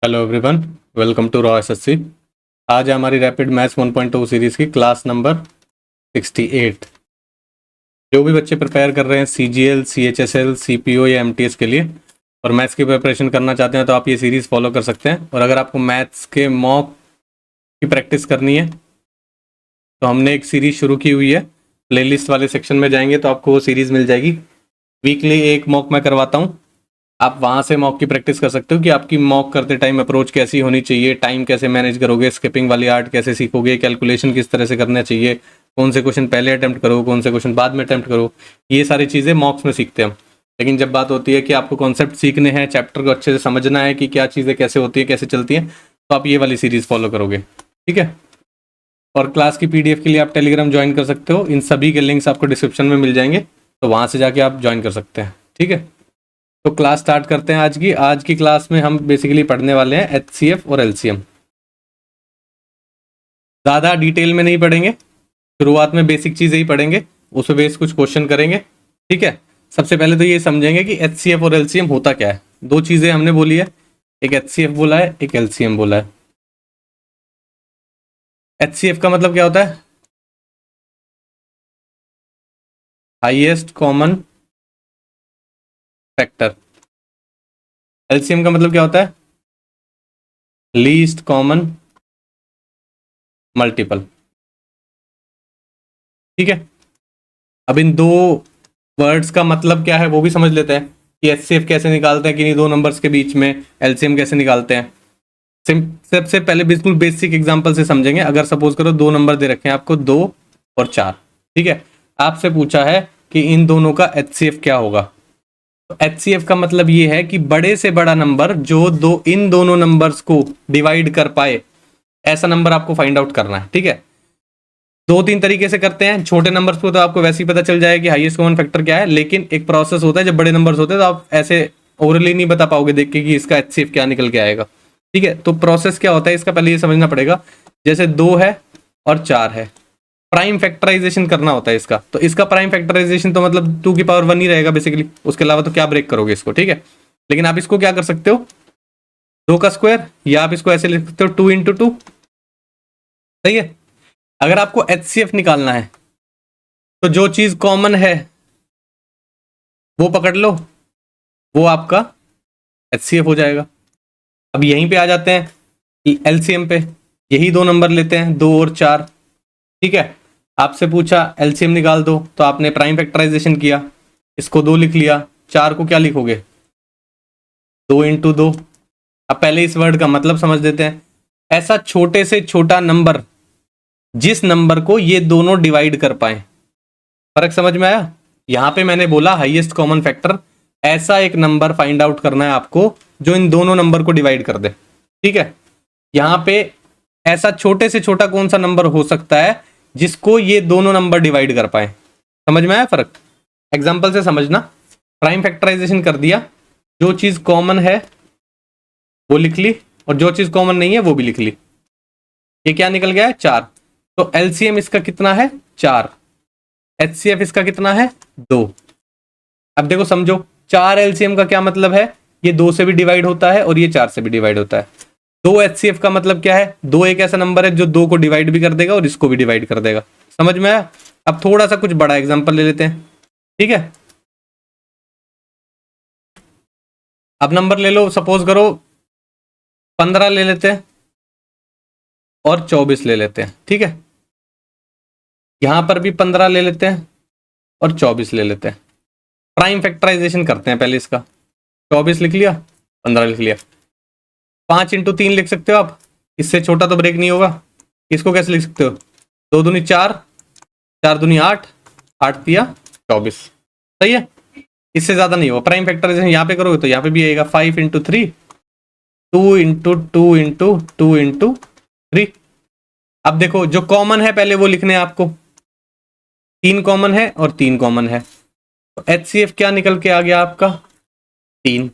Hello everyone, welcome to raw SSC. आज है हमारी रैपिड मैथ्स 1.2 सीरीज़ की क्लास नंबर 68। जो भी बच्चे प्रिपेयर कर रहे हैं सीजीएल, सीएचएसएल, सीपीओ या एमटीएस के लिए और मैथ्स की प्रिपरेशन करना चाहते हैं तो आप ये सीरीज़ फॉलो कर सकते हैं। और अगर आपको मैथ्स के मॉक की प्रैक्टिस करनी है तो हमने एक सीरीज़ शुरू की हुई है। प्लेलिस्ट वाले सेक्शन में जाएंगे तो आपको वो सीरीज़ मिल जाएगी। वीकली एक मॉक मैं करवाता हूँ, आप वहाँ से मॉक की प्रैक्टिस कर सकते हो कि आपकी मॉक करते टाइम अप्रोच कैसी होनी चाहिए, टाइम कैसे मैनेज करोगे, स्किपिंग वाली आर्ट कैसे सीखोगे, कैलकुलेशन किस तरह से करना चाहिए, कौन से क्वेश्चन पहले अटेम्प्ट करो, कौन से क्वेश्चन बाद में अटेम्प्ट करो। ये सारी चीज़ें मॉक्स में सीखते हैं हम। लेकिन जब बात होती है कि आपको कॉन्सेप्ट सीखने हैं, चैप्टर को अच्छे से समझना है कि क्या चीज़ें कैसे होती है, कैसे चलती हैं, तो आप ये वाली सीरीज़ फॉलो करोगे, ठीक है। और क्लास की पीडीएफ के लिए आप टेलीग्राम ज्वाइन कर सकते हो। इन सभी के लिंक्स आपको डिस्क्रिप्शन में मिल जाएंगे, तो वहाँ से जाके आप ज्वाइन कर सकते हैं, ठीक है। तो क्लास स्टार्ट करते हैं आज की क्लास में हम बेसिकली पढ़ने वाले हैं एचसीएफ और एलसीएम। ज़्यादा डिटेल में नहीं पढ़ेंगे, शुरुआत में बेसिक चीज़ें ही पढ़ेंगे, उस पर बेस कुछ क्वेश्चन करेंगे, ठीक है। सबसे पहले तो ये समझेंगे कि एचसीएफ और एलसीएम होता क्या है। दो चीज़ें हमने बोली है, एक एचसीएफ बोला है, एक एलसीएम बोला है। एचसीएफ का मतलब क्या होता है? Highest common factor. एलसीएम का मतलब क्या होता है? लीस्ट कॉमन मल्टीपल, ठीक है। अब इन दो वर्ड्स का मतलब क्या है वो भी समझ लेते हैं कि एचसीएफ कैसे निकालते हैं, कि दो नंबर्स के बीच में एलसीएम कैसे निकालते हैं। सबसे पहले बिल्कुल बेसिक एग्जांपल से समझेंगे। अगर सपोज करो दो नंबर दे रखे हैं आपको 2 और 4, ठीक है। आपसे पूछा है कि इन दोनों का एचसीएफ क्या होगा। तो एचसीएफ का मतलब ये है कि बड़े से बड़ा नंबर जो इन दोनों नंबर्स को डिवाइड कर पाए, ऐसा नंबर आपको फाइंड आउट करना है, ठीक है। दो तीन तरीके से करते हैं। छोटे नंबर्स को तो आपको वैसे ही पता चल जाएगा कि हाईएस्ट कॉमन फैक्टर क्या है, लेकिन एक प्रोसेस होता है जब बड़े नंबर्स होते हैं तो आप ऐसे ओरली नहीं बता पाओगे देख के कि इसका एचसीएफ क्या निकल के आएगा, ठीक है। तो प्रोसेस क्या होता है इसका पहले ये समझना पड़ेगा। जैसे 2 है और 4 है, प्राइम फैक्टराइजेशन करना होता है इसका। तो इसका प्राइम फैक्टराइजेशन तो मतलब 2 की पावर 1 ही रहेगा बेसिकली, उसके अलावा तो क्या ब्रेक करोगे इसको, ठीक है। लेकिन आप इसको क्या कर सकते हो, 2 का स्क्वायर, या आप इसको ऐसे लिख सकते हो 2 इंटू 2, सही है। अगर आपको एचसीएफ निकालना है तो जो चीज कॉमन है वो पकड़ लो, वो आपका एचसीएफ हो जाएगा। अब यहीं पे आ जाते हैं एलसीएम पे। यही दो नंबर लेते हैं 2 और 4, ठीक है। आपसे पूछा एलसीएम निकाल दो, तो आपने प्राइम फैक्टराइजेशन किया, इसको 2 लिख लिया, 4 को क्या लिखोगे 2 इंटू 2। अब पहले इस वर्ड का मतलब समझ देते हैं। ऐसा छोटे से छोटा नंबर जिस नंबर को ये दोनों डिवाइड कर पाए, फर्क समझ में आया। यहां पे मैंने बोला हाईएस्ट कॉमन फैक्टर, ऐसा एक नंबर फाइंड आउट करना है आपको जो इन दोनों नंबर को डिवाइड कर दे, ठीक है। यहां पे ऐसा छोटे से छोटा कौन सा नंबर हो सकता है जिसको ये दोनों नंबर डिवाइड कर पाए। समझ में आया फर्क? एग्जाम्पल से समझना। प्राइम फैक्टराइजेशन कर दिया, जो चीज कॉमन है वो लिख ली और जो चीज कॉमन नहीं है वो भी लिख ली। ये क्या निकल गया है 4। तो एलसीएम इसका कितना है 4, एचसीएफ इसका कितना है 2। अब देखो समझो, 4 एलसीएम का क्या मतलब है, ये 2 से भी डिवाइड होता है और ये 4 से भी डिवाइड होता है। 2 एचसीएफ का मतलब क्या है, 2 एक ऐसा नंबर है जो 2 को डिवाइड भी कर देगा और इसको भी डिवाइड कर देगा। समझ में आया? अब थोड़ा सा कुछ बड़ा एग्जांपल ले लेते हैं, ठीक है। अब नंबर ले लो, सपोज करो 15 ले लेते हैं और 24 ले लेते हैं, ठीक है। यहां पर भी 15 ले लेते हैं और 24 ले लेते हैं। प्राइम फैक्टराइजेशन करते हैं पहले इसका। 24 लिख लिया, 15 लिख लिया। 5 इंटू 3 लिख सकते हो आप, इससे छोटा तो ब्रेक नहीं होगा। इसको कैसे लिख सकते हो, 2 दूनी 4, 4 दूनी 8, 8 तिया 24, सही है। इससे ज्यादा नहीं होगा। प्राइम फैक्टराइजेशन यहाँ पे करोगे तो यहाँ पे भी आएगा 5 इंटू 3, 2 इंटू 2 इंटू 2 इंटू 3। अब देखो जो कॉमन है पहले वो लिखने हैं आपको। 3 कॉमन है और 3 कॉमन है, तो एचसीएफ क्या निकल के आ गया आपका 3,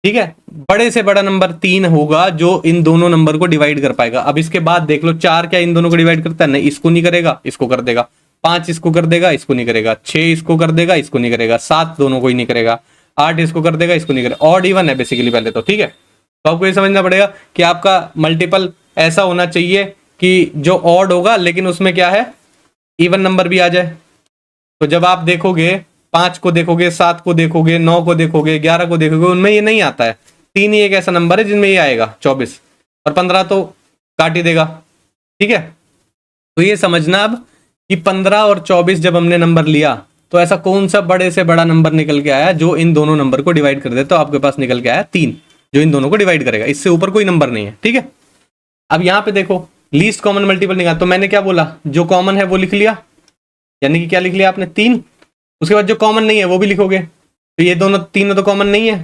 ठीक है। बड़े से बड़ा नंबर 3 होगा जो इन दोनों नंबर को डिवाइड कर पाएगा। अब इसके बाद देख लो, 4 क्या इन दोनों को डिवाइड करता है, नहीं, इसको नहीं करेगा, इसको कर देगा। 5 इसको कर देगा, इसको नहीं करेगा। 6 इसको कर देगा, इसको नहीं करेगा। 7 दोनों को ही नहीं करेगा। 8 इसको कर देगा, इसको नहीं करेगा। ऑड इवन है बेसिकली पहले तो, ठीक है। तो आपको ये समझना पड़ेगा कि आपका मल्टीपल ऐसा होना चाहिए कि जो ऑड होगा लेकिन उसमें क्या है, इवन नंबर भी आ जाए। तो जब आप देखोगे 5 को देखोगे, 7 को देखोगे, 9 को देखोगे, 11 को देखोगे, उनमें ये नहीं आता है। 3 ही एक ऐसा नंबर है जिनमें ये आएगा 24, और 15 तो काट ही देगा। ठीक है, तो ये समझना अब कि 15 और 24 जब हमने नंबर लिया तो ऐसा कौन सा बड़े से बड़ा नंबर निकल के आया जो इन दोनों नंबर को डिवाइड कर दे। तो आपके पास निकल के आया 3, जो इन दोनों को डिवाइड करेगा, इससे ऊपर कोई नंबर नहीं है। ठीक है, अब यहां पे देखो लीस्ट कॉमन मल्टीपल निकाल, तो मैंने क्या बोला, जो कॉमन है वो लिख लिया, यानी कि क्या लिख लिया आपने 3। उसके बाद जो कॉमन नहीं है वो भी लिखोगे, तो ये दोनों तीनों तो कॉमन नहीं है,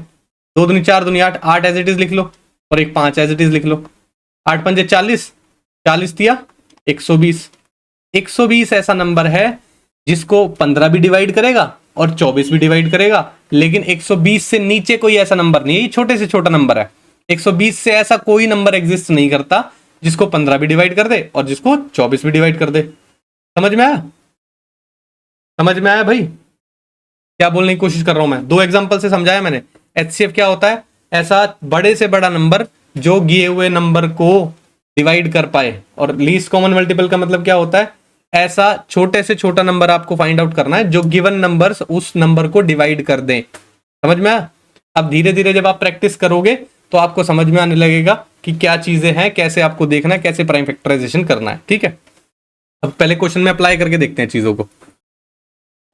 2 दूनी 4 दूनी 8, 8 एज इट इज लिख लो, और एक 5 एज इट इज लिख लो। 8 पंजे 40, 40 दिया 120। 120 ऐसा नंबर है जिसको 15 भी डिवाइड करेगा और 24 भी डिवाइड करेगा, लेकिन 120 से नीचे कोई ऐसा नंबर नहीं है, ये छोटे से छोटा नंबर है। 120 से ऐसा कोई नंबर एग्जिस्ट नहीं करता जिसको 15 भी डिवाइड कर दे और जिसको 24 भी डिवाइड कर दे। समझ में आया? समझ में आया भाई? क्या बोलने की कोशिश कर रहा हूं मैं, 2 एग्जांपल से समझाया मैंने। एचसीएफ क्या होता है, ऐसा बड़े से बड़ा नंबर जो दिए हुए नंबर को डिवाइड कर पाए, और लीस्ट कॉमन मल्टीपल का मतलब क्या होता है, ऐसा छोटे से छोटा नंबर आपको फाइंड आउट करना है जो गिवन नंबर्स उस नंबर को डिवाइड कर दें। समझ में आया? अब धीरे धीरे जब आप प्रैक्टिस करोगे तो आपको समझ में आने लगेगा कि क्या चीजें हैं, कैसे आपको देखना है, कैसे प्राइम फैक्टराइजेशन करना है। ठीक है, अब पहले क्वेश्चन में अप्लाई करके देखते हैं चीजों को।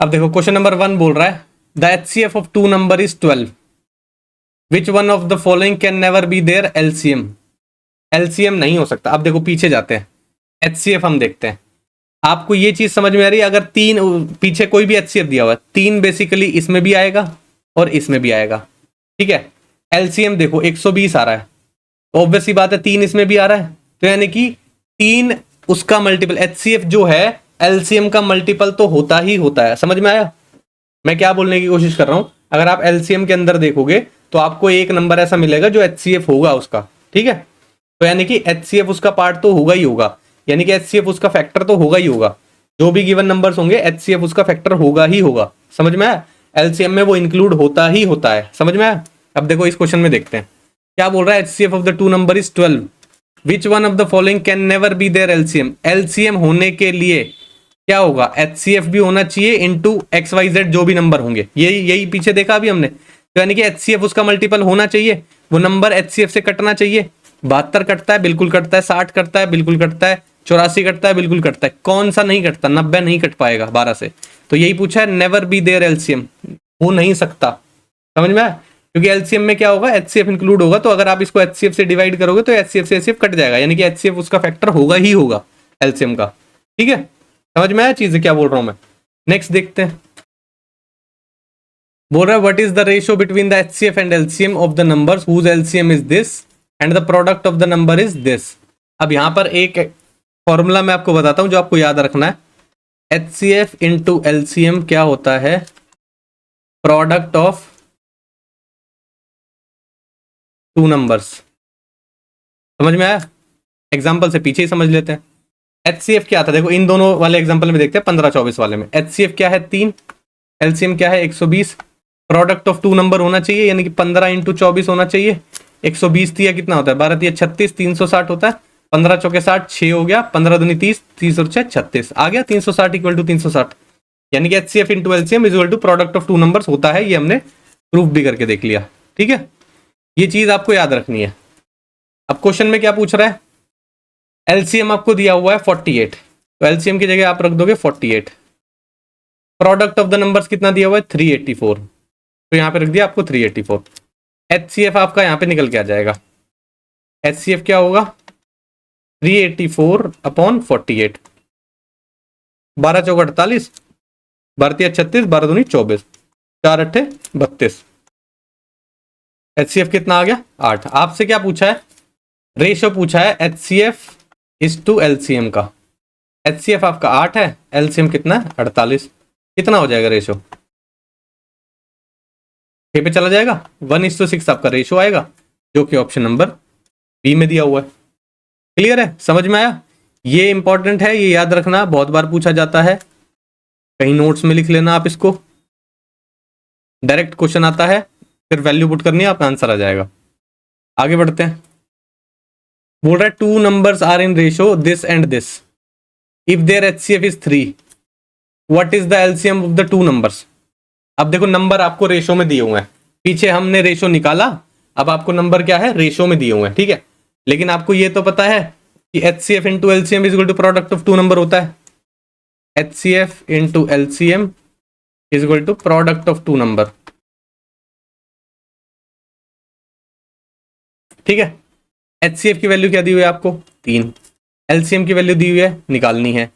अब देखो क्वेश्चन नंबर 1 बोल रहा है the HCF of 2 number is 12, which one of the following can never be their LCM. LCM नहीं हो सकता। अब देखो पीछे जाते हैं, एचसीएफ हम देखते हैं। आपको ये चीज समझ में आ रही है, अगर 3 पीछे कोई भी एचसीएफ दिया हुआ है, 3 बेसिकली इसमें भी आएगा और इसमें भी आएगा। ठीक है, एलसीएम देखो 120 आ रहा है, ऑब्वियस सी बात है 3 इसमें भी आ रहा है, तो यानी कि 3 उसका मल्टीपल, एचसीएफ जो है एलसीएम का मल्टीपल तो होता ही होता है। समझ में आया मैं क्या बोलने की कोशिश कर रहा हूं? अगर आप एलसीएम के अंदर देखोगे तो आपको एक नंबर ऐसा मिलेगा जो एचसीएफ होगा उसका। ठीक है, तो यानी कि एचसीएफ उसका पार्ट तो होगा ही होगा, यानी कि एचसीएफ उसका फैक्टर तो होगा ही होगा। जो भी गिवन नंबर्स होंगे एचसीएफ उसका फैक्टर होगा ही होगा। समझ में आया? एलसीएम में वो इंक्लूड होता ही होता है। समझ में आया? अब देखो इस क्वेश्चन में देखते हैं क्या बोल रहा है, HCF of the 2 number is 12, which one of the following can never be their LCM. LCM होने के लिए क्या होगा, एचसीएफ भी होना चाहिए इनटू XYZ जो भी नंबर होंगे, यही पीछे देखा अभी हमने। तो यानी कि एचसीएफ उसका मल्टीपल होना चाहिए, वो नंबर एचसीएफ से कटना चाहिए। 72 कटता है, बिल्कुल कटता है। 60 कटता है, बिल्कुल कटता है। 84 कटता है, बिल्कुल कटता है। कौन सा नहीं कटता? 90 नहीं कट पाएगा 12 से। तो यही पूछा है, नेवर बी देयर एलसीएम, हो नहीं सकता। समझ में आया? क्योंकि एलसीएम में क्या होगा, एचसीएफ इंक्लूड होगा, तो अगर आप इसको एचसीएफ से डिवाइड करोगे तो एचसीएफ से एचसीएफ कट जाएगा, यानी कि एचसीएफ उसका फैक्टर होगा ही होगा एलसीएम का। ठीक है, समझ में आया चीजें क्या बोल रहा हूं मैं? नेक्स्ट देखते हैं, बोल रहा है what is the ratio between the HCF and LCM of the numbers whose LCM is this and the product of the number is this. अब यहां पर एक फॉर्मूला मैं आपको बताता हूं जो आपको याद रखना है। एचसीएफ इंटू एलसीएम क्या होता है, प्रोडक्ट ऑफ 2 नंबर्स। समझ में आया? एग्जाम्पल से पीछे ही समझ लेते हैं। एचसीएफ क्या था, देखो इन दोनों वाले एग्जाम्पल में देखते हैं, 15-24 वाले में एचसीएफ क्या है 3, एलसीएम क्या है 120। प्रोडक्ट ऑफ 2 नंबर होना चाहिए, यानी कि 15 इंटू 24 होना चाहिए। 120 दिया कितना होता है, 12 दिया 36, 360 होता है। 15 चौके 60, 6 हो गया। 15 दूनी 30, 30 और 6 36 आ गया। 360 इक्वल टू 360, यानी कि HCF into LCM equal to product of 2 numbers होता है। ये हमने प्रूफ भी करके देख लिया। ठीक है, ये चीज आपको याद रखनी है। अब क्वेश्चन में क्या पूछ रहा है, एलसीएम आपको दिया हुआ है 48, तो एलसीएम की जगह आप रख दोगे 48। प्रोडक्ट ऑफ द नंबर्स कितना दिया हुआ है 384, तो यहां पे रख दिया आपको 384। एचसीएफ आपका यहां पे निकल के आ जाएगा, एचसीएफ क्या होगा 384 अपॉन 48। 12 चौक 48, 12 36, 12 दूनी 24, 4 अट्ठे 32। एचसीएफ कितना आ गया 8। आपसे क्या पूछा है, रेशियो पूछा है एचसीएफ इज टू एलसीएम का। एचसीएफ आपका 8 है, एलसीएम कितना है 48। कितना हो जाएगा रेशियो, 6 पे चला जाएगा। 1:6 आपका रेशियो आएगा, जो कि ऑप्शन नंबर बी में दिया हुआ है। क्लियर है, समझ में आया? ये इंपॉर्टेंट है, ये याद रखना, बहुत बार पूछा जाता है। कहीं नोट्स में लिख लेना आप इसको, डायरेक्ट क्वेश्चन आता है, फिर वैल्यू पुट करनी है, आपका आंसर आ जाएगा। आगे बढ़ते हैं। बोल रहा है two numbers are in ratio this and this if their HCF is 3, what is the LCM of the two numbers. अब देखो नंबर आपको रेशो में दिए हुए हैं, पीछे हमने रेशो निकाला, अब आपको नंबर क्या है रेशो में दिए हुए हैं, ठीक है। लेकिन आपको ये तो पता है कि HCF into LCM is equal to product of two number होता है। HCF into LCM is equal to product of two number, ठीक है। एचसीएफ की वैल्यू क्या दी हुई है आपको 3, एलसीएम की वैल्यू दी हुई है निकालनी है।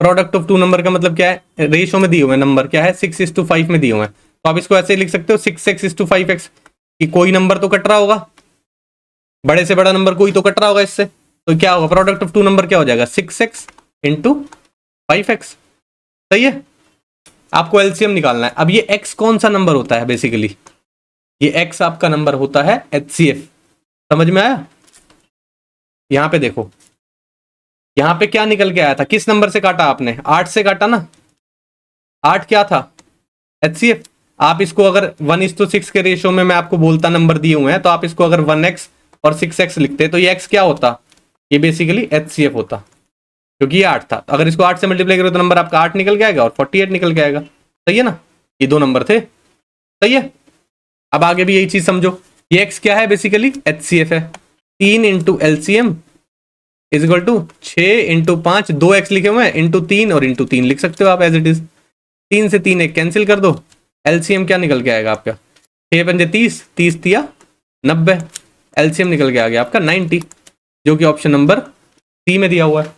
प्रोडक्ट ऑफ टू नंबर का मतलब क्या है, रेशो में दिए हुए नंबर क्या है 6:5 में दिए हुए हैं, तो आप इसको ऐसे लिख सकते हो 6x/5x कि कोई नंबर तो कट रहा होगा, बड़े से बड़ा नंबर कोई तो कट रहा होगा इससे, तो क्या होगा प्रोडक्ट ऑफ टू नंबर क्या हो जाएगा 6x/5x, सही है। आपको एलसीएम निकालना है। अब ये x कौन सा नंबर होता है, बेसिकली ये x आपका नंबर होता है एचसीएफ, समझ में आया। यहां पे देखो, यहां पे क्या निकल के आया था, किस नंबर से काटा आपने 8 से काटा ना, 8 क्या था एचसीएफ। आप इसको अगर 1:6 के रेशियो में मैं आपको बोलता नंबर दिए हुए हैं, तो आप इसको अगर 1x और 6x लिखते तो ये x क्या होता, ये बेसिकली एचसीएफ होता, क्योंकि ये 8 था। तो अगर इसको 8 से मल्टीप्लाई करो तो नंबर आपका 8 निकल के आएगा और 48 निकल के आएगा, सही है ना। ये दो नंबर थे, सही है। अब आगे भी यही चीज समझो, ये x क्या है बेसिकली एचसीएफ है। 3 into LCM is equal to 6 into 5, 2x लिखे हुए हैं इंटू 3 और इंटू 3 लिख सकते हो आप एज इट इज। 3 से 3 एक कैंसिल कर दो, एलसीएम क्या निकल के आएगा आपका 6×5 30, 30 तिया 90, एलसीएम निकल के आ गया आपका 90, जो कि ऑप्शन नंबर सी में दिया हुआ है।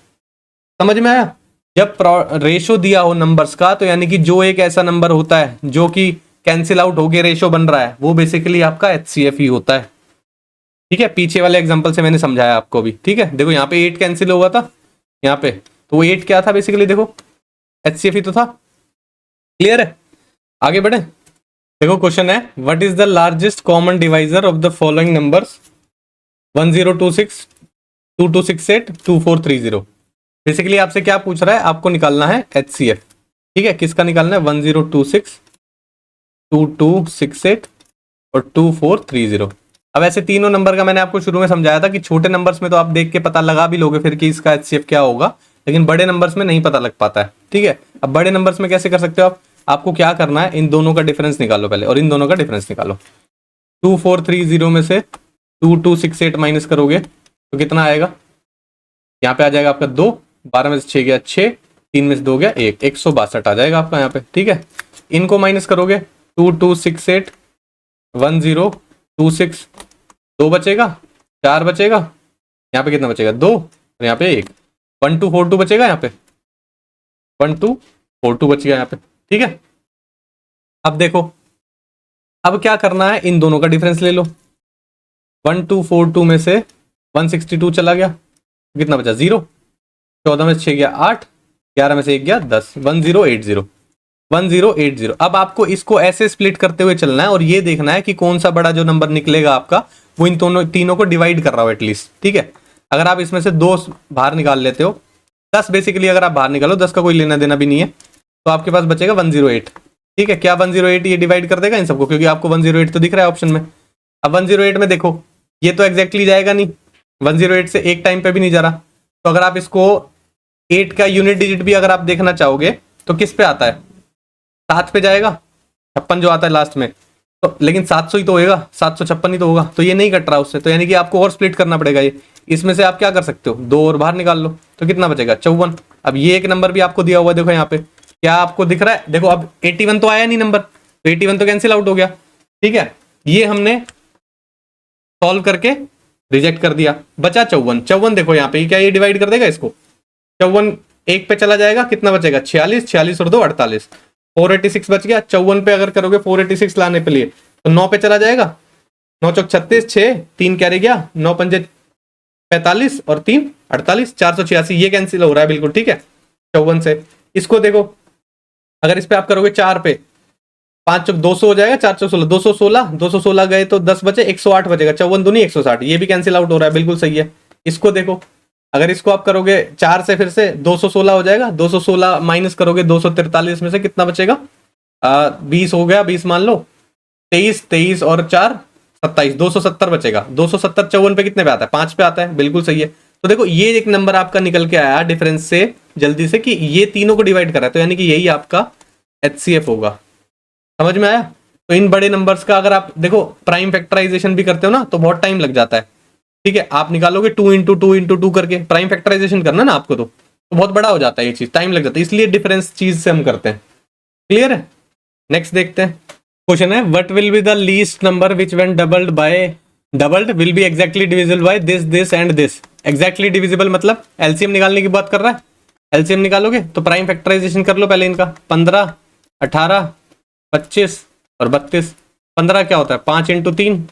समझ में आया। जब रेशो दिया हो नंबर्स का, तो यानी कि जो एक ऐसा नंबर होता है जो कि कैंसिल आउट होके रेशो बन रहा है, वो बेसिकली आपका एचसीएफ ही होता है, ठीक है। पीछे वाले एग्जांपल से मैंने समझाया आपको भी, ठीक है। देखो यहाँ पे 8 कैंसिल हुआ था यहाँ पे, तो वो 8 क्या था बेसिकली, देखो एचसीएफ ही तो था, क्लियर है। आगे बढ़े। देखो क्वेश्चन है, what is the largest common divisor of the following numbers 1026 2268 2430। Basically आपसे क्या पूछ रहा है, आपको निकालना है एचसीएफ, ठीक है। किसका निकालना है 1026 2268 और 2430। अब ऐसे तीनों नंबर का मैंने आपको शुरू में समझाया था कि छोटे नंबर्स में तो आप देख के पता लगा भी लोगे फिर कि इसका एचसीएफ क्या होगा, लेकिन बड़े नंबर्स में नहीं पता लग पाता है, ठीक है। अब बड़े नंबर्स में कैसे कर सकते हो आप, आपको क्या करना है, इन दोनों का डिफरेंस निकालो पहले और इन दोनों का डिफरेंस निकालो। 2430 में से 2268 माइनस करोगे तो कितना आएगा, यहाँ पे आ जाएगा आपका 2, 12 में से 6 गया 6, 3 में से 2 गया 1, 162 आ जाएगा आपका यहाँ पे, ठीक है। इनको माइनस करोगे 2268 1026, 2 बचेगा, 4 बचेगा, यहाँ पे कितना बचेगा 2 और यहाँ पे 1, 1242 बचेगा, यहाँ पे 1242 बच गया यहाँ पे, ठीक है। अब देखो, अब क्या करना है, इन दोनों का डिफरेंस ले लो। 1242 में से 162 चला गया, कितना बचा 0, 14 में से 6 गया 8, 11 में से 1 गया 10, 1080 1080। अब आपको इसको ऐसे स्प्लिट करते हुए चलना है और ये देखना है कि कौन सा बड़ा जो नंबर निकलेगा आपका वो इन दोनों तीनों को डिवाइड कर रहा हो एटलीस्ट, ठीक है। अगर आप इसमें से 2 बाहर निकाल लेते हो, 10 बेसिकली अगर आप बाहर निकालो, 10 का कोई लेना देना भी नहीं है, तो आपके पास बचेगा 108, ठीक है। क्या 108 ये डिवाइड कर देगा इन सबको, क्योंकि आपको 108 तो दिख रहा है ऑप्शन में। अब 108 में देखो, ये तो एग्जैक्टली जाएगा नहीं, 108 से एक टाइम पे भी नहीं जा रहा, तो अगर आप इसको 8 का यूनिट डिजिट भी अगर आप देखना चाहोगे तो किस पे आता है, 7 पे जाएगा, 56 जो आता है लास्ट में, तो लेकिन 700 ही तो होएगा, 756 ही तो होगा, तो ये नहीं कट रहा उससे, तो यानी कि आपको और स्प्लिट करना पड़ेगा ये। इसमें से आप क्या कर सकते हो, 2 और बाहर निकाल लो, तो कितना बचेगा 54। अब ये एक नंबर भी आपको दिया हुआ है, देखो यहाँ पे क्या आपको दिख रहा है, देखो अब 81 तो आया नहीं नंबर, तो 81 तो कैंसिल आउट हो गया, ठीक है। ये हमने सॉल्व करके रिजेक्ट कर दिया, बचा 54। 54 देखो यहाँ पे क्या ये डिवाइड कर देगा इसको, 54 1 पे चला जाएगा, कितना बचेगा 46, 46 और 2 48, 486 बच गया। 54 पे अगर करोगे 486 लाने के लिए तो 9 पे चला जाएगा, 9 चौक 36, 6 3 क्या रह गया, 9 पंजे 45 और 3 48, 486, ये कैंसिल हो रहा है बिल्कुल, ठीक है 54 से। इसको देखो, अगर इस पे आप करोगे 4 पे, 5 चौक 200 हो जाएगा, 4 चौक 16, 216, 216 गए तो 10 बचे, 108 बचेगा, 54 दूनी 160, ये भी कैंसिल आउट हो रहा है, बिल्कुल सही है। इसको देखो, अगर इसको आप करोगे 4 से फिर से 216 हो जाएगा, 216 माइनस करोगे 243 में से कितना बचेगा, 20 हो गया, 20 मान लो, 23 23 और 4 27, 270 बचेगा। 270 54 पे कितने पे आता है? 5 पे आता है, बिल्कुल सही है। तो देखो ये एक नंबर आपका निकल के आया डिफरेंस से जल्दी से कि ये तीनों को डिवाइड करा है, तो यानी कि यही आपका HCF होगा। समझ में आया? तो इन बड़े नंबर्स का अगर आप देखो प्राइम फैक्टराइजेशन भी करते हो ना तो बहुत टाइम लग जाता है। ठीक है, आप निकालोगे 2 × 2 × 2 करके प्राइम फैक्टराइजेशन करना ना आपको, तो बहुत बड़ा हो जाता है, ये चीज टाइम लग जाता है, इसलिए डिफरेंस चीज से हम करते हैं। क्लियर है? नेक्स्ट देखते हैं। क्वेश्चन है what will be the least number which when doubled will be exactly divisible by this and this. Exactly divisible मतलब एलसीएम निकालने की बात कर रहा है। एलसीएम निकालोगे तो प्राइम फैक्टराइजेशन कर लो पहले इनका। 15, 18, 25 और 32। 15 क्या होता है? 5 × 3।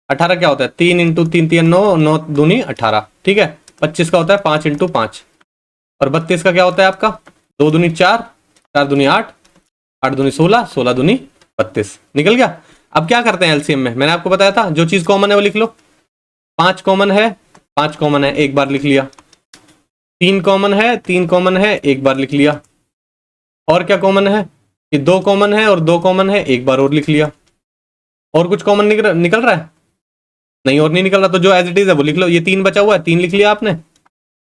18 क्या होता है? 3 × 3 3 9, 9 दूनी 18। ठीक है। 25 का होता है 5 × 5। और 32 का क्या होता है आपका? 2 दूनी 4, 4 दूनी 8, 8 दूनी 16, 16 दूनी 32। निकल गया। अब क्या करते हैं एलसीएम में? मैंने आपको बताया था जो चीज कॉमन है वो लिख लो। 5 कॉमन है, 5 कॉमन है, एक बार लिख लिया। 3 कॉमन है, 3 कॉमन है, एक बार लिख लिया। और क्या कॉमन है? कि 2 कॉमन है और 2 कॉमन है, एक बार और लिख लिया। और कुछ कॉमन निकल रहा है? नहीं, और नहीं निकल रहा, तो जो एज इट इज है वो लिख लो। ये 3 बचा हुआ है, 3 लिख लिया आपने।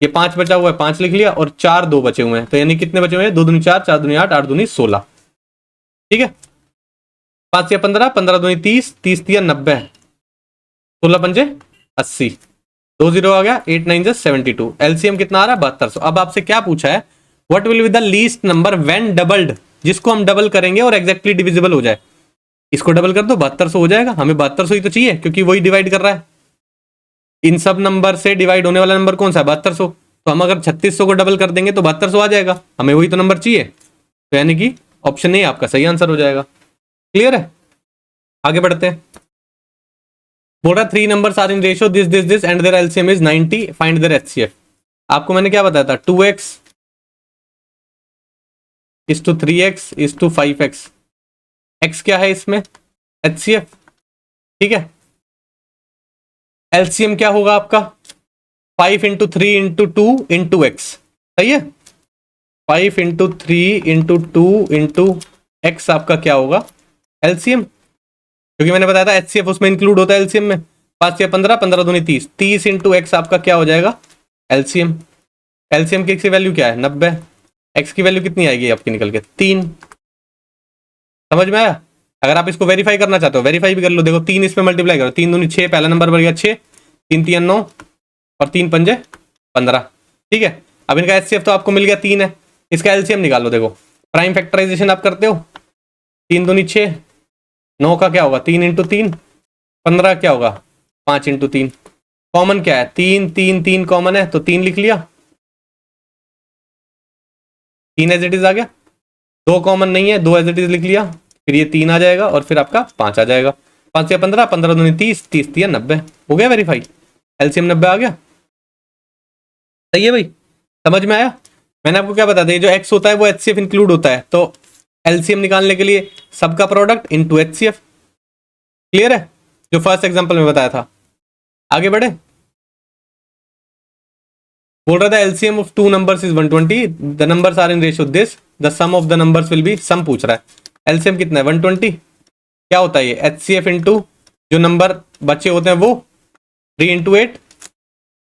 ये 5 बचा हुआ है, 5 लिख लिया। और 4 2 बचे हुए हैं, तो यानी कितने बचे हुए हैं? 2 दूनी 4, 4 दूनी 8, 8 दूनी 16। ठीक है। 5 या 15, 15 दूनी 30, 30 या 90, 16 पंजे 80, 2 0 आ गया। 8 9 72। एलसीएम कितना आ रहा है? 7200। अब आपसे क्या पूछा है? What will be the least number when doubled, जिसको हम डबल करेंगे और एग्जैक्टली डिविजिबल हो जाए। इसको डबल कर दो, 7200 हो जाएगा। हमें 7200 ही तो चाहिए क्योंकि वही डिवाइड कर रहा है। इन सब नंबर से डिवाइड होने वाला नंबर कौन सा है? 7200। तो हम अगर 3600 को डबल कर देंगे तो 7200 आ जाएगा। हमें वही तो नंबर चाहिए, तो यानी कि ऑप्शन ए आपका सही आंसर हो जाएगा। क्लियर है? आगे बढ़ते हैं। बोल रहा 3 numbers are in ratio this and their LCM is 90, find their HCF. आपको मैंने क्या बताया था? 2x is to 3x is to 5x। x क्या है इसमें? HCF। ठीक है। एलसीएम क्या होगा आपका? 5 × 3 × 2 × x। सही है। 5 × 3 × 2 × x आपका क्या होगा? एलसीएम। क्योंकि मैंने बताया था एचसीएफ उसमें इंक्लूड होता है एलसीएम में। 5 या 15, 15 दूनी 30, 30 × x आपका क्या हो जाएगा? एलसीएम। एलसीएम की वैल्यू क्या है? 90। x की वैल्यू कितनी आएगी आपकी निकल के? 3। समझ में आया? अगर आप इसको वेरीफाई करना चाहते हो वेरीफाई भी कर लो। देखो 3 इसमें मल्टीप्लाई करो, 3 दूनी 6, पहला नंबर बढ़ गया 6, 3 3 9 और 3 पंजे 15। ठीक है। अब इनका एचसीएफ तो आपको मिल गया 3 है। इसका एलसीएम निकालो। देखो प्राइम फैक्टराइजेशन आप करते हो, 3 दूनी 6, 9 का क्या होगा? 3 × 3, 15 क्या होगा? 5 × 3। कॉमन क्या है? 3 3 3 कॉमन है, तो 3 लिख लिया। 3 एज इट इज आ गया। 2 कॉमन नहीं है, 2 एज इट इज लिख लिया। फिर ये 3 आ जाएगा और फिर आपका 5 आ जाएगा। 5 या 15, 15 दूनी 30, 30 या 90। हो गया वेरीफाई। एलसीएम 90 आ गया। सही है भाई? समझ में आया? मैंने आपको क्या बता दिया, जो एक्स होता है वो एचसीएफ इंक्लूड होता है, तो एलसीएम निकालने के लिए सबका प्रोडक्ट इनटू एचसीएफ। क्लियर है? जो फर्स्ट एग्जांपल में बताया था। आगे बढ़े। बोल रहा था LCM of 2 numbers is 120, the numbers are in ratio this, the sum of the numbers will be, sum पूछ रहा है। एलसीएम कितना है? 120। क्या होता है ये? एचसीएफ इंटू जो नंबर बचे होते हैं वो 3 × 8,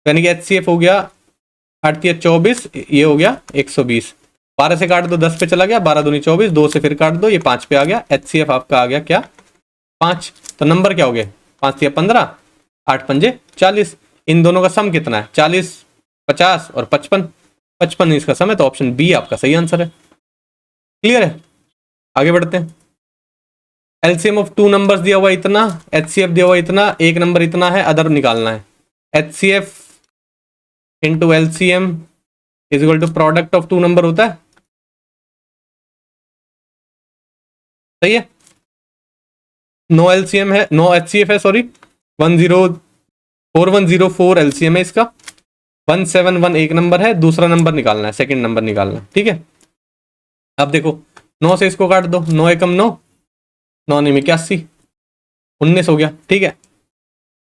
यानी कि एचसीएफ हो गया 8 या 24, ये हो गया 120। 12 से काट दो 10 पे चला गया, 12 दूनी 24, 2 से फिर काट दो, ये 5 पे आ गया। एचसीएफ आपका आ गया क्या? 5। तो नंबर क्या हो गए? 5 या 15, 8 पंजे 40। इन दोनों का सम कितना है? 40, 50 और 55। 55 इसका सम है, तो ऑप्शन बी आपका सही आंसर है। क्लियर है? आगे बढ़ते हैं। एलसीएम ऑफ 2 नंबर्स दिया हुआ इतना, एचसीएफ दिया हुआ इतना, एक नंबर इतना है, अदर निकालना है। HCF into LCM is equal to product of 2 number होता है। सही है। नो एलसीएम है, नो एचसीएफ है, सॉरी। 4104 एलसीएम है इसका। 171 एक नंबर है, दूसरा नंबर निकालना है, सेकंड नंबर निकालना है। ठीक है। अब देखो 9 से इसको काट दो, 9 एकम 9, 9 9 81, 19 हो गया। ठीक है।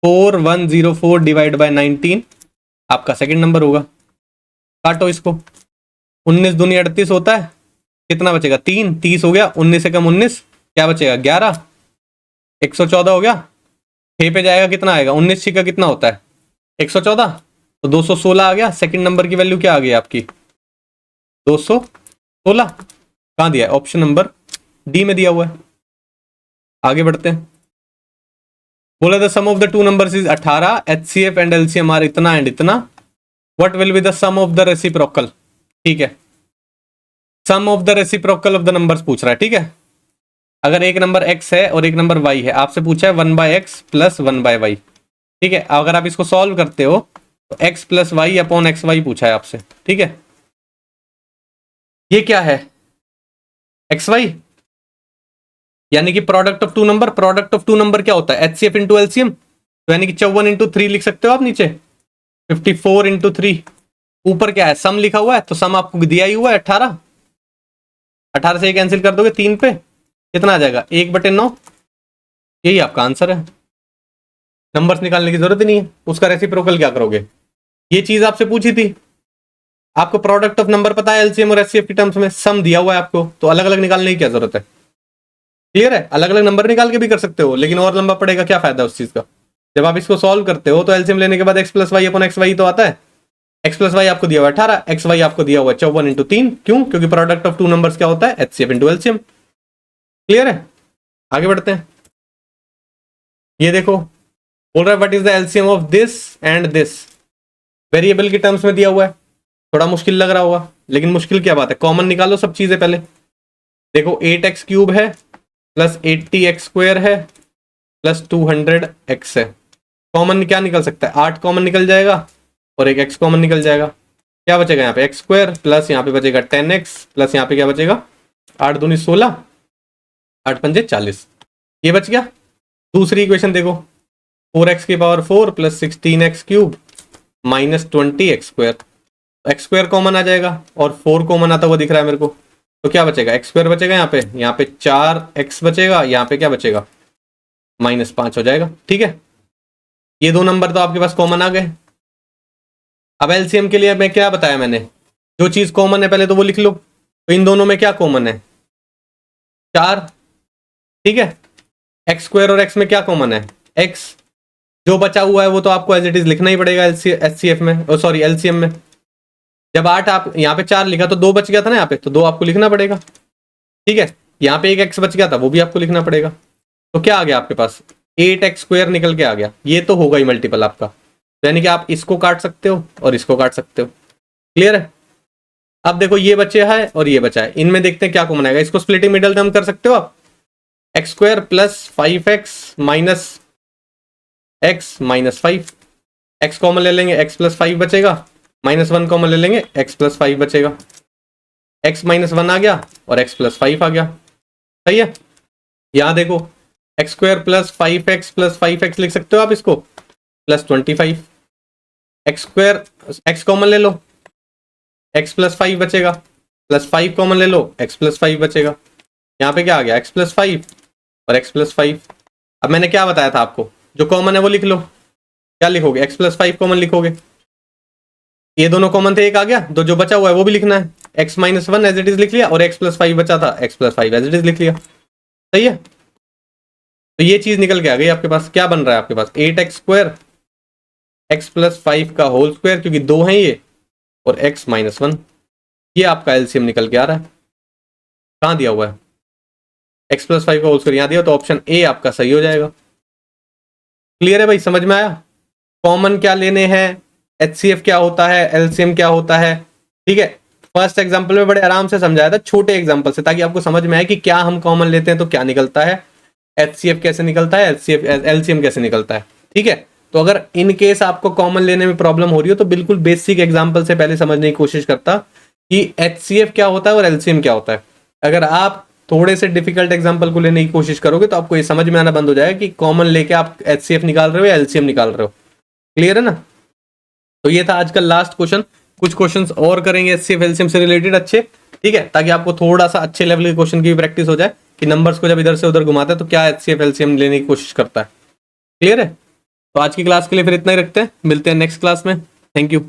4104 डिवाइड बाय 19 आपका सेकंड नंबर होगा। काटो इसको। 19 दूनी 38 होता है, कितना बचेगा? 3, 30 हो गया। 19 से कम 19, क्या बचेगा? 11, 114 हो गया। 6 पे जाएगा कितना आएगा, 19 6 का कितना होता है 114, तो 216 आ गया। सेकंड नंबर की वैल्यू क्या आ गई आपकी 216, कहाँ दिया है, ऑप्शन नंबर डी में दिया हुआ है। आगे बढ़ते हैं। बोला the sum of the two numbers is 18, HCF and LCM are इतना एंड इतना, what will be the sum of the reciprocal. ठीक है, sum of the reciprocal of the numbers पूछ रहा है। ठीक है, अगर एक नंबर x है और एक नंबर y है, आपसे पूछा है 1/x प्लस 1/y। ठीक है, अगर आप इसको सॉल्व करते हो तो x plus y upon x y पूछा है आपसे। ठीक है, ये क्या है xy, यानी कि product of two number. Product of two number क्या होता है HCF इंटू LCM, तो यानी कि 54 इंटू 3 लिख सकते हो आप नीचे, 54 इंटू 3। ऊपर क्या है सम लिखा हुआ है, तो सम आपको दिया ही हुआ है 18, 18 से कैंसिल कर दोगे 3 पे, कितना आ जाएगा 1/9। यही आपका आंसर है, नंबर्स निकालने की जरूरत ही नहीं है। उसका रेसिप्रोकल क्या करोगे, ये चीज आपसे पूछी थी। आपको प्रोडक्ट ऑफ नंबर पता है LCM और HCF की टर्म्स में, सम दिया हुआ है आपको, तो अलग अलग निकालने की क्या जरूरत है। क्लियर है, अलग अलग नंबर निकाल के भी कर सकते हो, लेकिन और लंबा पड़ेगा, क्या फायदा उस चीज का। जब आप इसको सॉल्व करते हो तो LCM लेने के बाद x plus y upon x y तो आता है। x प्लस वाई आपको दिया हुआ है 18, एक्स वाई आपको दिया हुआ है 54 इंटू 3। क्यों, क्योंकि प्रोडक्ट ऑफ टू नंबर्स क्या होता है HCF इंटू LCM। क्लियर है, आगे बढ़ते हैं। ये देखो बोल रहा है what is the LCM of this and this, variable की टर्म्स में दिया हुआ है। थोड़ा मुश्किल लग रहा होगा, लेकिन मुश्किल क्या बात है, कॉमन निकालो सब चीजें पहले। देखो 8x क्यूब है प्लस 80x स्क्वायर है प्लस 200x है। कॉमन क्या निकल सकता है, 8 कॉमन निकल जाएगा और एक x कॉमन निकल जाएगा। क्या बचेगा यहाँ पे x स्क्वायर प्लस यहाँ पे बचेगा 10x प्लस यहाँ पे क्या बचेगा 8 दूनी 16, 8 पंजे 40, ये बच गया। दूसरी इक्वेशन देखो 4x की power 4 plus 16x cube minus 20x square, X square common आ जाएगा और 4 कॉमन आता हुआ दिख रहा है मेरे को, तो क्या बचेगा एक्स स्क्वायर बचेगा, यहाँ पे 4x बचेगा, यहाँ पे क्या बचेगा -5 हो जाएगा। ठीक है, ये दो नंबर तो आपके पास कॉमन आ गए। अब LCM के लिए मैं क्या बताया मैंने, जो चीज कॉमन है पहले तो वो लिख लो। तो इन दोनों में क्या कॉमन है 4। ठीक है, एक्स स्क्वायर और x में क्या कॉमन है x, जो बचा हुआ है वो तो आपको एज इट इज लिखना ही पड़ेगा HCF में, सॉरी LCM में। जब 8 आप यहाँ पे 4 लिखा तो 2 बच गया था ना यहाँ पे, तो 2 आपको लिखना पड़ेगा। ठीक है, यहाँ पे एक x बच गया था, वो भी आपको लिखना पड़ेगा। तो क्या आ गया आपके पास 8x स्क्वायर निकल के आ गया, ये तो होगा ही मल्टीपल आपका, तो यानी कि आप इसको काट सकते हो और इसको काट सकते हो। क्लियर है, अब देखो ये बचे है और ये बचा है, इनमें देखते हैं क्या कॉमन आएगा। इसको स्प्लिटिंग मिडल टर्म कर सकते हो आप, x square plus 5x minus x minus 5, x common ले लेंगे x प्लस 5 बचेगा, -1 कॉमन ले लेंगे x प्लस 5 बचेगा, x -1 आ गया और x प्लस 5 आ गया। सही है, यहां देखो x square plus 5x plus 5x लिख सकते हो आप इसको, plus 25, x square x common ले लो, x प्लस 5 बचेगा, प्लस 5 कॉमन ले लो, x प्लस 5 बचेगा। यहाँ पे क्या आ गया x प्लस 5 और x प्लस 5। अब मैंने क्या बताया था आपको, जो कॉमन है वो लिख लो। क्या लिखोगे x प्लस 5 कॉमन लिखोगे, ये दोनों कॉमन थे, एक आ गया, तो जो बचा हुआ है वो भी लिखना है, x -1 एज इट इज लिख लिया और x प्लस 5 बचा था, x plus 5 as it is लिख लिया। सही है, तो ये चीज निकल के आ गई आपके पास। क्या बन रहा है आपके पास 8x स्क्वायर x प्लस 5 का होल स्क्वायर, क्योंकि 2 हैं ये, और x -1, ये आपका LCM निकल के आ रहा है। कहाँ दिया हुआ है x प्लस 5 का होल स्क्वायर, यहाँ दिया, तो ऑप्शन ए आपका सही हो जाएगा। क्लियर है भाई, समझ में आया। कॉमन क्या लेने हैं, HCF क्या होता है, LCM क्या होता है। ठीक है, फर्स्ट एग्जांपल में बड़े आराम से समझाया था, छोटे एग्जांपल से, ताकि आपको समझ में आए कि क्या हम कॉमन लेते हैं तो क्या निकलता है, HCF कैसे निकलता है, LCM कैसे निकलता है। ठीक है, तो अगर इन केस आपको कॉमन लेने में प्रॉब्लम हो रही हो तो बिल्कुल बेसिक एग्जांपल से पहले समझने की कोशिश करता कि HCF क्या होता है और LCM क्या होता है। अगर आप थोड़े से डिफिकल्ट एग्जांपल को लेने की कोशिश करोगे तो आपको ये समझ में आना बंद हो जाएगा कि कॉमन लेके आप HCF निकाल रहे हो या LCM निकाल रहे हो। क्लियर है ना। तो ये था आज का लास्ट क्वेश्चन, कुछ क्वेश्चंस और करेंगे HCF LCM से रिलेटेड अच्छे। ठीक है, ताकि आपको थोड़ा सा अच्छे लेवल के क्वेश्चन की भी प्रैक्टिस हो जाए कि नंबर्स को जब इधर से उधर घुमाते हैं तो क्या HCF LCM लेने की कोशिश करता है। क्लियर है, तो आज की क्लास के लिए फिर इतना ही रखते हैं, मिलते हैं नेक्स्ट क्लास में। Thank you.